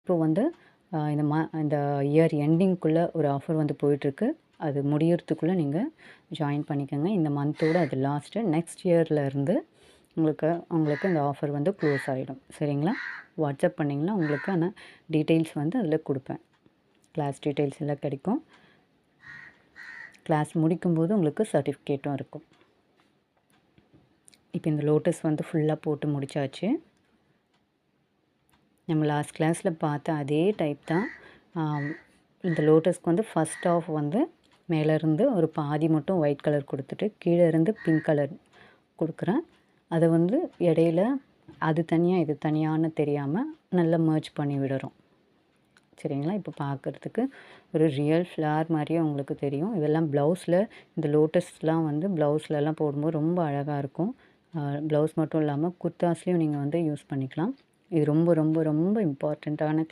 இப்போ வந்து இந்த இயர் எண்டிங்குள்ளே ஒரு ஆஃபர் வந்து போயிட்டுருக்கு. அது முடியறதுக்குள்ளே நீங்கள் ஜாயின் பண்ணிக்கோங்க. இந்த மந்த்தோட அது லாஸ்ட்டு. நெக்ஸ்ட் இயர்லேருந்து உங்களுக்கு இந்த ஆஃபர் வந்து க்ளோஸ் ஆகிடும். சரிங்களா? வாட்ஸ்அப் பண்ணிங்கன்னா உங்களுக்கான டீட்டெயில்ஸ் வந்து அதில் கொடுப்பேன். கிளாஸ் டீட்டெயில்ஸ் எல்லாம் கிடைக்கும். கிளாஸ் முடிக்கும்போது உங்களுக்கு சர்டிஃபிகேட்டும் இருக்கும். இப்போ இந்த லோட்டஸ் வந்து ஃபுல்லாக போட்டு முடித்தாச்சு. நம்ம லாஸ்ட் கிளாஸில் பார்த்த அதே டைப் தான். இந்த லோட்டஸ்க்கு வந்து ஃபஸ்ட் ஆஃப் வந்து மேலேருந்து ஒரு பாதி மட்டும் ஒயிட் கலர் கொடுத்துட்டு கீழே இருந்து பிங்க் கலர் கொடுக்குறேன். அதை வந்து இடையில அது தனியாக இது தனியான்னு தெரியாமல் நல்லா மர்ஜ் பண்ணி விடுறோம். சரிங்களா? இப்போ பார்க்குறதுக்கு ஒரு ரியல் ஃப்ளார் மாதிரியே உங்களுக்கு தெரியும். இதெல்லாம் ப்ளவுஸில் இந்த லோட்டஸ்லாம் வந்து ப்ளவுஸ்லலாம் போடும்போது ரொம்ப அழகாக இருக்கும். ப்ளவுஸ் மட்டும் இல்லாமல் குர்தாஸ்லேயும் நீங்கள் வந்து யூஸ் பண்ணிக்கலாம். இது ரொம்ப ரொம்ப ரொம்ப இம்பார்ட்டண்ட்டான